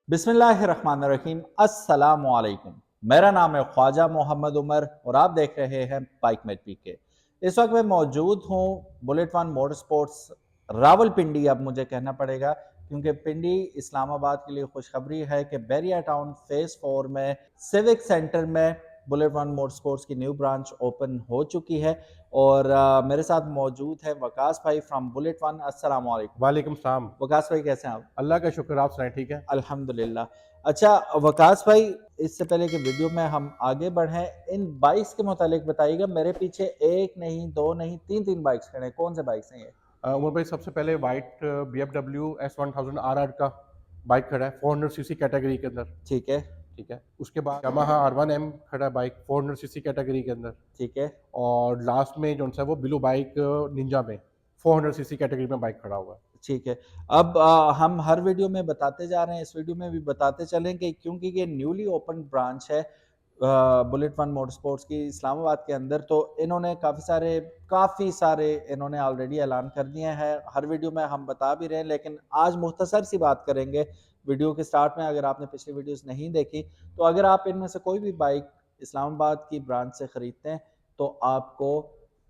बिस्मिल्लाहिर्रहमानिर्रहीम अस्सलामुअलैकुम। मेरा नाम है ख्वाजा मोहम्मद उमर और आप देख रहे हैं बाइक मेट पीके। इस वक्त मैं मौजूद हूँ bullet one motor sports Rawalpindi, अब मुझे कहना पड़ेगा क्योंकि पिंडी इस्लामाबाद के लिए खुशखबरी है कि बैरिया टाउन फेज 4 में सिविक सेंटर में बुलेट वन मोटर स्पोर्ट्स की न्यू ब्रांच ओपन हो चुकी है। और मेरे साथ मौजूद है वकास भाई फ्रॉम बुलेट वन। अस्सलाम वालेकुम। वालेकुम सलाम। वकास भाई कैसे हैं आप? अल्लाह का शुक्र, आप सुनाएं, ठीक है? अल्हम्दुलिल्लाह। अच्छा वकास भाई, इससे पहले कि वीडियो में हम आगे बढ़ें, इन बाइक्स के मुतालिक बताइएगा। मेरे पीछे एक नहीं, दो नहीं, तीन तीन बाइक्स खड़े हैं। कौन से बाइक्स हैं ये? उमर भाई, सबसे पहले वाइट BMW S1000 RR का बाइक खड़ा है 400 सीसी कैटेगरी के अंदर। ठीक है। ठीक है, उसके बाद यामाहा R1M खड़ा है बाइक 400 सीसी कैटेगरी के अंदर। ठीक है। और लास्ट में जो सा वो ब्लू बाइक निंजा में 400 सीसी कैटेगरी में बाइक खड़ा हुआ है। ठीक है। अब हम हर वीडियो में बताते जा रहे हैं, इस वीडियो में भी बताते चलें कि क्योंकि ये न्यूली ओपन ब्रांच है बुलेट वन मोटर स्पोर्ट्स की इस्लामाबाद के अंदर, तो इन्होंने काफ़ी सारे इन्होंने ऑलरेडी ऐलान कर दिए हैं। हर वीडियो में हम बता भी रहे हैं, लेकिन आज मुख्तसर सी बात करेंगे वीडियो के स्टार्ट में। अगर आपने पिछली वीडियोस नहीं देखी, तो अगर आप इनमें से कोई भी बाइक इस्लामाबाद की ब्रांच से ख़रीदते हैं तो आपको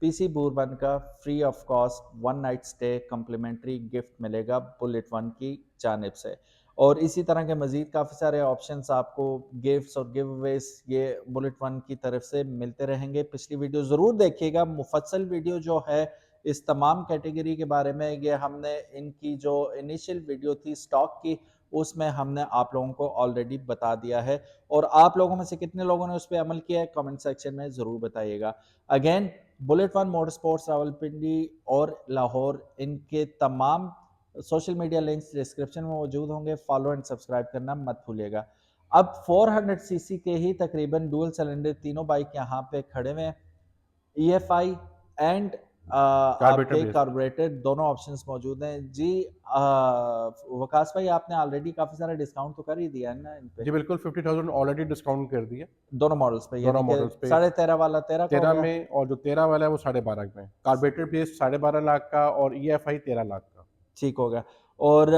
पीसी बूरबन का free of cost 1 night stay complimentary gift मिलेगा बुलेट वन की जानिब से। और इसी तरह के मज़ीद काफ़ी सारे ऑप्शंस आपको गिफ्ट्स और गिव अवेज ये बुलेट वन की तरफ से मिलते रहेंगे। पिछली वीडियो ज़रूर देखिएगा, मुफस्सल वीडियो जो है इस तमाम कैटेगरी के बारे में, ये हमने इनकी जो इनिशियल वीडियो थी स्टॉक की, उसमें हमने आप लोगों को ऑलरेडी बता दिया है। और आप लोगों में से कितने लोगों ने उस पर अमल किया है, कमेंट सेक्शन में ज़रूर बताइएगा। Again, bullet one motor sports Rawalpindi और लाहौर, इनके तमाम सोशल मीडिया लिंक्स डिस्क्रिप्शन में मौजूद होंगे। फॉलो एंड सब्सक्राइब करना मत भूलिएगा। अब 400 सीसी के ही तकरीबन डुअल सिलेंडर तीनों बाइक यहाँ पे खड़े हुए हैं। EFI एंड कार्बोरेटर आपके बेस्ड। कार्बोरेटर दोनों ऑप्शंस मौजूद हैं जी। वकास भाई, आपने ऑलरेडी काफ़ी सारा डिस्काउंट तो कर ही दिया है ना इन पे, जी बिल्कुल, 50,000 ऑलरेडी डिस्काउंट कर दिया दोनों मॉडल्स पे, दोनों यानी कि मॉडल्स पे। 13.5 वाला 13 का हो 13 गया। में, और जो 13 वाला है वो 12.5 में। कार्बोरेटर बेस्ड 12.5 लाख का और EFI 13 लाख का। ठीक हो गया। और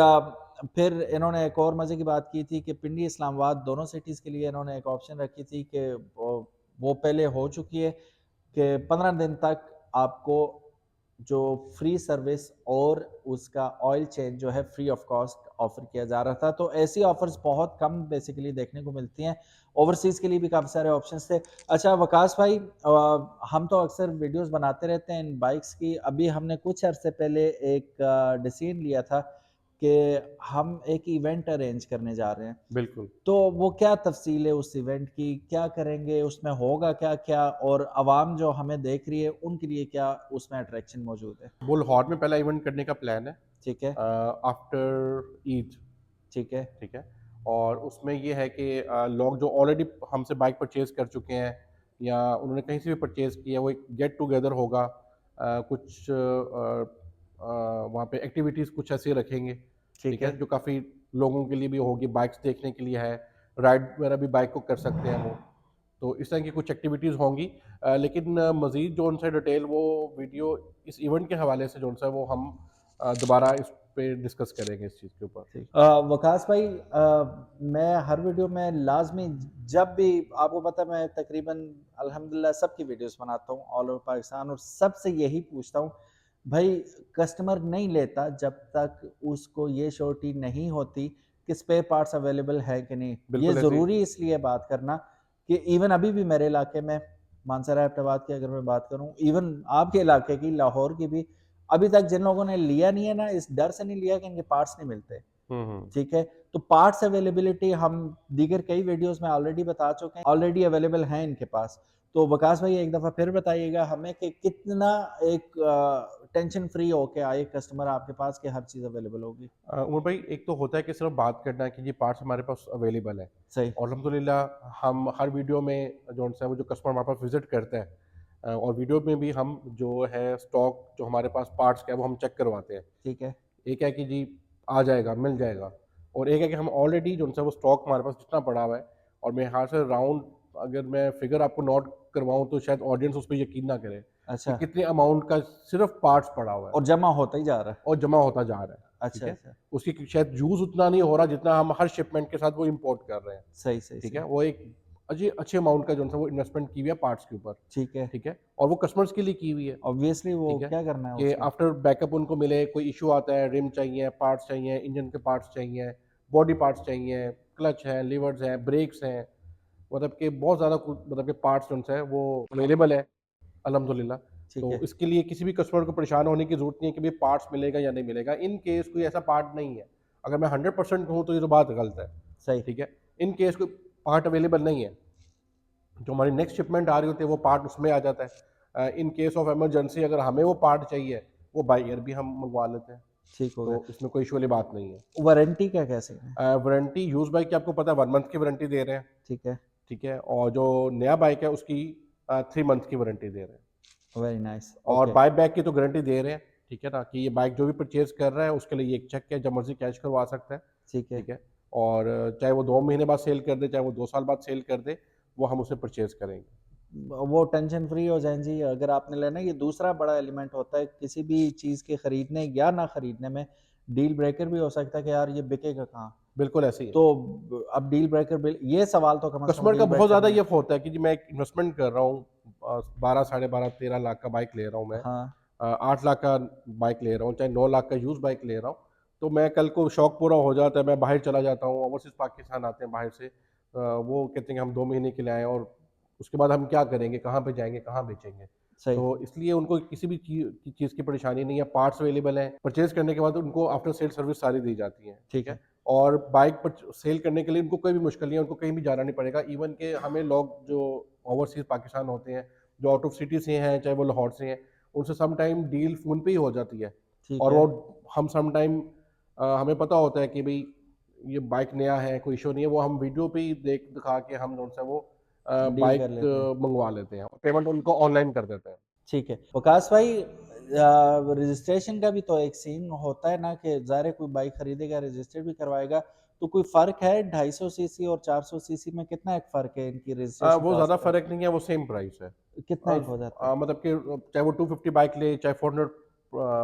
फिर इन्होंने एक और मज़े की बात की थी कि पिंडी इस्लामाबाद दोनों सिटीज़ के लिए इन्होंने एक ऑप्शन रखी थी कि वो पहले हो चुकी है कि 15 दिन तक आपको जो फ्री सर्विस और उसका ऑयल चेंज जो है फ्री ऑफ कॉस्ट ऑफर किया जा रहा था। तो ऐसी ऑफर्स बहुत कम बेसिकली देखने को मिलती हैं। ओवरसीज़ के लिए भी काफ़ी सारे ऑप्शंस थे। अच्छा वकास भाई, हम तो अक्सर वीडियोस बनाते रहते हैं इन बाइक्स की। अभी हमने कुछ अरसे पहले एक डिसीजन लिया था कि हम एक इवेंट अरेंज करने जा रहे हैं। बिल्कुल। तो वो क्या तफ़सील है उस इवेंट की, क्या करेंगे, उसमें होगा क्या-क्या, और आवाम जो हमें देख रही है उनके लिए क्या उसमें अट्रैक्शन मौजूद है? बुलहौर में पहला इवेंट करने का प्लान है ठीक है। आफ्टर ईद। ठीक है। ठीक है। और उसमें ये है कि लोग जो ऑलरेडी हमसे बाइक परचेज कर चुके हैं या उन्होंने कहीं से भी परचेज किया, वो एक गेट टुगेदर होगा। कुछ वहाँ पे एक्टिविटीज़ कुछ ऐसी रखेंगे। ठीक ठीक है। है, जो काफ़ी लोगों के लिए भी होगी, बाइक्स देखने के लिए है, राइड वगैरह भी बाइक को कर सकते हैं वो। तो इस तरह की कुछ एक्टिविटीज़ होंगी। लेकिन मज़ीद जो उनसे डिटेल वो वीडियो इस इवेंट के हवाले से जो है वो हम दोबारा इस पे डिस्कस करेंगे इस चीज़ के ऊपर। ठीक। वकास भाई, मैं हर वीडियो में लाजमी, जब भी आपको पता है मैं तकरीबन अल्हम्दुलिल्लाह सबकी वीडियोस बनाता हूँ ऑल ओवर पाकिस्तान, और सबसे यही पूछता हूँ भाई, कस्टमर नहीं लेता जब तक उसको ये श्योरिटी नहीं होती कि स्पेयर पार्ट्स अवेलेबल है कि नहीं। ये बिल्कुल ऐसे ही। ज़रूरी इसलिए बात करना कि इवन अभी भी मेरे इलाके में मानसरा एबटाबाद की अगर मैं बात करूँ, इवन आपके इलाके की लाहौर की भी, अभी तक जिन लोगों ने लिया नहीं है ना, इस डर से नहीं लिया कि इनके पार्ट्स नहीं मिलते। हुँ। ठीक है। तो पार्ट्स अवेलेबिलिटी हम दीगर कई वीडियोस में ऑलरेडी बता चुके हैं, ऑलरेडी अवेलेबल हैं इनके पास। तो वकास भाई एक दफ़ा फिर बताइएगा हमें कि कितना एक टेंशन फ्री होके आए कस्टमर आपके पास कि हर चीज़ अवेलेबल होगी। उमर भाई, एक तो होता है कि सिर्फ बात करना है कि जी पार्ट्स हमारे पास अवेलेबल है। सही। और अल्हम्दुलिल्लाह हम हर वीडियो में जो है वो जो कस्टमर हमारे पास विजिट करता है, और वीडियो में भी हम जो है स्टॉक जो हमारे पास पार्ट्स का है वो हम चेक करवाते हैं। ठीक है। एक है कि जी आ जाएगा, मिल जाएगा। और एक है कि हम ऑलरेडी जो है वो स्टॉक हमारे पास जितना पड़ा हुआ है, और मेरे ख्याल से राउंड अगर मैं फिगर आपको नोट करवाऊँ तो शायद ऑडियंस उस पे यकीन ना करे कि अच्छा। कितने अमाउंट का सिर्फ पार्ट्स पड़ा हुआ है और जमा होता ही जा रहा है। और जमा होता जा रहा है। ठीक अच्छा, है? अच्छा। उसकी शायद यूज़ उतना नहीं हो रहा जितना हम हर शिपमेंट के साथ वो इम्पोर्ट कर रहे हैं, सही, सही, ठीक है? सही। वो एक अच्छे अमाउंट का जो है वो इन्वेस्टमेंट की हुई है पार्ट्स के ऊपर, ठीक है। ठीक है? और वो कस्टमर्स के लिए की हुई है, ऑब्वियसली वो ठीक है? क्या करना है कि उसका? आफ्टर बैकअप उनको मिले, कोई इश्यू आता है, रिम चाहिए, पार्ट्स चाहिए, इंजन के पार्ट्स चाहिए, बॉडी पार्ट्स चाहिए, क्लच है, लीवर्स हैं, ब्रेक्स हैं, मतलब कि बहुत ज़्यादा कुछ मतलब कि पार्ट्स जो है वो अवेलेबल है अल्हम्दुलिल्लाह। ठीक तो है। इसके लिए किसी भी कस्टमर को परेशान होने की ज़रूरत नहीं है कि भई पार्ट्स मिलेगा या नहीं मिलेगा। इन केस कोई ऐसा पार्ट नहीं है, अगर मैं 100% कहूँ तो ये तो बात गलत है, सही। ठीक है? इन केस कोई पार्ट अवेलेबल नहीं है, जो हमारी नेक्स्ट शिपमेंट आ रही होती है वो पार्ट उसमें आ जाता है। इन केस ऑफ इमरजेंसी अगर हमें वो पार्ट चाहिए, वो बाय एयर भी हम मँगवा लेते हैं, ठीक हो गया। तो इसमें कोई इश्यू वाली बात नहीं है। वारंटी का कैसे है? वारंटी यूज़ बाइक की आपको पता है 1 मंथ की वारंटी दे रहे हैं, ठीक है। ठीक है? और जो नया बाइक है उसकी 3 मंथ की वारंटी दे रहे हैं। Very nice. और ओके। बाय बैक की तो गारंटी दे रहे हैं, ठीक है ना? कि ये बाइक जो भी परचेज़ कर रहा है उसके लिए ये एक चेक है, जब मर्ज़ी कैश करवा सकता है, ठीक है। ठीक है? और चाहे वो 2 महीने बाद सेल कर दे, चाहे वो 2 साल बाद सेल कर दे, वो हम उसे परचेज़ करेंगे। वो टेंशन फ्री हो जाएँ जी, अगर आपने लेना है, ये दूसरा बड़ा एलिमेंट होता है किसी भी चीज़ के खरीदने या ना खरीदने में, डील ब्रेकर भी हो सकता है कि यार ये बिकेगा कहाँ? बिल्कुल ऐसे ही है। तो अब डील ब्रेकर बिल ये सवाल तो कम से कम कस्टमर का डील बहुत ब्रेकर ज़्यादा में ये होता है कि जी मैं एक इन्वेस्टमेंट कर रहा हूँ 12 साढ़े 12 13 लाख का बाइक ले रहा हूँ मैं, हाँ, 8 लाख का बाइक ले रहा हूँ, चाहे 9 लाख का यूज़ बाइक ले रहा हूँ, तो मैं कल को शौक पूरा हो जाता है, मैं बाहर चला जाता हूँ, ओवरसीज़ पाकिस्तान आते हैं बाहर से, वो कहते हैं कि हम 2 महीने के लिए आए हैं और उसके बाद हम क्या करेंगे, कहाँ पे जाएँगे, कहाँ बेचेंगे? सही। तो इसलिए उनको किसी भी चीज़ की परेशानी नहीं है, पार्ट्स अवेलेबल हैं, परचेज़ करने के बाद उनको आफ्टर सेल सर्विस सारी दी जाती है, ठीक ठीक है? है। और बाइक पर सेल करने के लिए उनको कोई भी मुश्किल नहीं है, उनको कहीं भी जाना नहीं पड़ेगा। इवन कि हमें लोग जो ओवरसीज़ पाकिस्तान होते हैं, जो आउट ऑफ सिटी से हैं, चाहे वो लाहौर से हैं, उनसे सम टाइम डील फ़ोन पे ही हो जाती है। ठीक और है। वो हम सम टाइम हमें पता होता है कि भई ये बाइक नया है, कोई इश्यू नहीं है, वो हम वीडियो पे ही देख दिखा के हम जो-सा वो डील कर बाइक लेते हैं। मँगवा लेते हैं। पेमेंट उनको ऑनलाइन कर देते हैं। ठीक है। वकास भाई रजिस्ट्रेशन का भी तो एक सीन होता है ना कि ज़ाहिर है कोई बाइक खरीदेगा, रजिस्टर भी करवाएगा, तो कोई फ़र्क है 250 सीसी और 400 सीसी में कितना एक फ़र्क है इनकी रजिस्ट्रेशन वो ज़्यादा कॉस्ट का? फ़र्क नहीं है, वो सेम प्राइस है। कितना एक हो जाता है? मतलब कि चाहे वो 250 बाइक ले, चाहे 400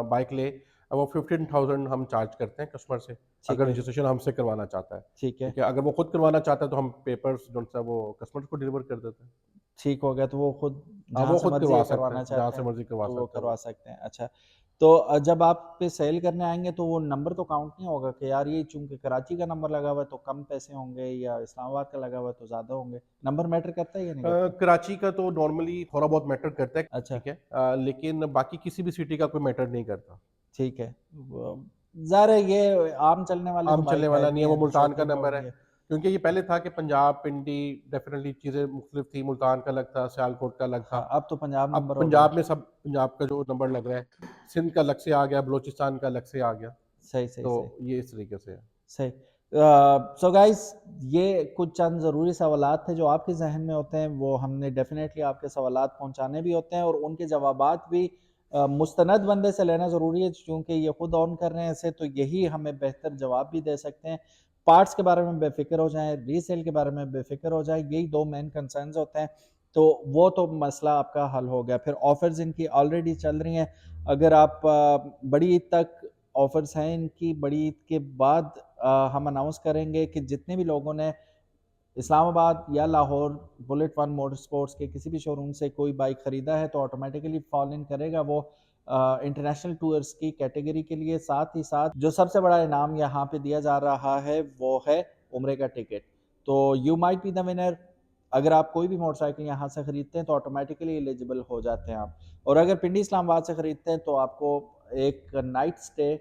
बाइक ले, वो 15,000 हम चार्ज करते हैं कस्टमर से, ठीक अगर है, रजिस्ट्रेशन हमसे करवाना चाहता है। ठीक है। ठीक है? अगर वो खुद करवाना चाहता है तो हम पेपर्स जो सा वो कस्टमर को डिलीवर कर देते हैं। ठीक हो गया, तो वो खुद हाँ, जहाँ वो से खुद मर्ज़ी करवा ये सकता करवाना है, जहाँ चाहते से हैं, मर्ज़ी करवा तो वो सकता है करवा वो। सकते हैं। अच्छा, तो जब आप पे सेल करने आएँगे तो वो नंबर तो काउंट नहीं होगा कि यार ये चूँकि कराची का नंबर लगा हुआ है तो कम पैसे होंगे या इस्लामाबाद का लगा हुआ है तो ज़्यादा होंगे। नंबर मैटर करता है या नहीं करता? कराची का तो नॉर्मली थोड़ा बहुत मैटर करता है, अच्छा, ठीक है? लेकिन बाकी किसी भी सिटी का कोई मैटर नहीं करता। ठीक है। वो ज़ाहिर है ये आम चलने वाली तो आम चलने बाइक है वाला नहीं नहीं है, वो है, मुल्तान का शौकीन लोग नंबर है। ही है। क्योंकि ये पहले था कि पंजाब, पिंडी डेफ़िनेटली चीज़ें मुख्तलिफ थी, मुल्तान का अलग था, सियालकोट का अलग था। हाँ, अब तो पंजाब अब नंबर हो गया। पंजाब में सब पंजाब का जो नंबर लग रहा है, सिंध का अलग से आ गया, बलूचिस्तान का अलग से आ गया, सही, सही, तो सही। ये इस तरीके से है। सही। सो गाइस ये कुछ चंद ज़रूरी सवालात थे जो आपके ज़हन में होते हैं, वो हमने डेफ़िनेटली आपके सवालात पहुँचाने भी होते हैं और उनके जवाबात भी मुस्तनद बंदे से लेना ज़रूरी है चूँकि ये खुद ऑन कर रहे हैं इसे, तो यही हमें बेहतर जवाब भी दे सकते हैं। पार्ट्स के बारे में बेफ़िक्र हो जाएँ, रीसेल के बारे में बेफ़िक्र हो जाएँ, यही 2 मेन कंसर्न्स होते हैं, तो वो तो मसला आपका हल हो गया। फिर ऑफ़र्स इनकी ऑलरेडी चल रही हैं, अगर आप बड़ी ईद तक ऑफ़र्स हैं इनकी, बड़ी ईद के बाद हम अनाउंस करेंगे कि जितने भी लोगों ने इस्लामाबाद या Lahore bullet one motor sports के किसी भी शोरूम से कोई बाइक खरीदा है तो ऑटोमेटिकली फॉल इन करेगा वो इंटरनेशनल टूर्स की कैटेगरी के लिए। साथ ही साथ जो सबसे बड़ा इनाम यहाँ पे दिया जा रहा है वो है उम्रे का टिकट। तो you might be the winner. अगर आप कोई भी मोटरसाइकिल यहाँ से खरीदते हैं तो ऑटोमेटिकली एलिजिबल हो जाते हैं आप। और अगर पिंडी इस्लामाबाद से खरीदते हैं तो आपको एक नाइट स्टे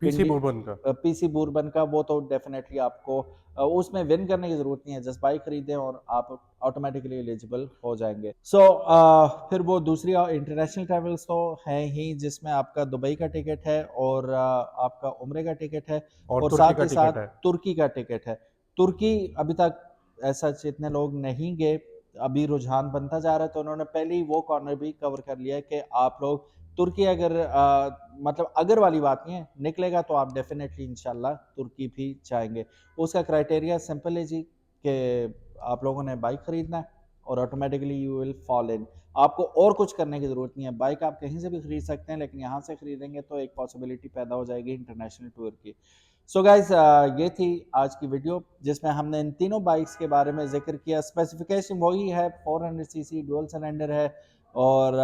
पीसी पिंडी बूरबन का। पीसी बूरबन का वो तो डेफिनेटली आपको उसमें विन करने की ज़रूरत नहीं है, जस्ट बाइक खरीदें और आप ऑटोमेटिकली एलिजिबल हो जाएँगे। सो फिर वो दूसरी इंटरनेशनल ट्रैवल्स तो हैं ही जिसमें आपका दुबई का टिकट है और आपका उम्रे का टिकट है और और तुर्की साथ का ही साथ टिकट है। तुर्की का टिकट है। तुर्की अभी तक ऐसा इतने लोग नहीं गए, अभी रुझान बनता जा रहा है तो उन्होंने पहले ही वो कॉर्नर भी कवर कर लिया है कि आप लोग तुर्की अगर मतलब अगर वाली बात नहीं है, निकलेगा तो आप डेफ़िनेटली इंशाल्लाह तुर्की भी जाएँगे। उसका क्राइटेरिया सिंपल है जी कि आप लोगों ने बाइक खरीदना है, और automatically you will fall in. आपको और कुछ करने की ज़रूरत नहीं है। बाइक आप कहीं से भी खरीद सकते हैं, लेकिन यहाँ से खरीदेंगे तो एक पॉसिबिलिटी पैदा हो जाएगी इंटरनेशनल टूर की। सो गाइस, ये थी आज की वीडियो जिसमें हमने इन तीनों बाइक्स के बारे में जिक्र किया। स्पेसिफिकेशन वही है, 400 सीसी डुअल सिलेंडर है और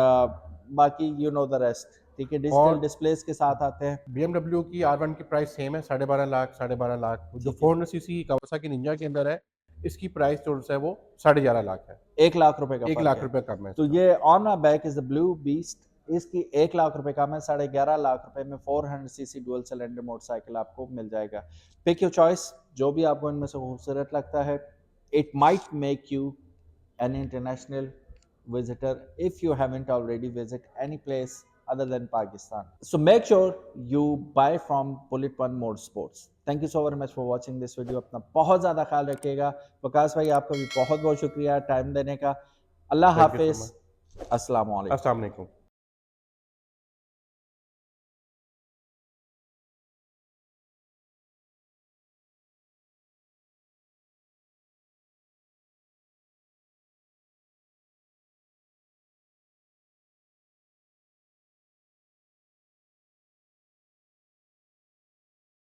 बाकी यू नो द रेस्ट। ठीक है, डिजिटल और डिस्प्लेस के साथ आते हैं। BMW की R1 की प्राइस सेम है, 12.5 लाख, 12.5 लाख। जो ठीक है, 400 सीसी कावासाकी निंजा के अंदर है, इसकी प्राइस जो है वो 11.5 लाख है। 1 लाख रुपए का 1 फर्क लाख है। रुपए कम है तो इसका। ये on a back is the blue beast, इसकी 1 लाख रुपए कम है। 11.5 लाख रुपए में 400 सीसी डुअल सिलेंडर मोटरसाइकिल आपको मिल जाएगा। पिक योर चॉइस, जो भी आपको इनमें से खूबसूरत लगता है। It might make you an international visitor if you haven't already visited any place other than Pakistan. So make sure you buy from Bullet One Motorsports. Thank you so very much for watching this video. अपना बहुत ज़्यादा ख्याल रखिएगा। वकास भाई, आपका भी बहुत बहुत शुक्रिया टाइम देने का। अल्लाह थैंक यू सो हाफिज़। मच। अस्सलाम वालेकुम। अस्सलाम वालेकुम।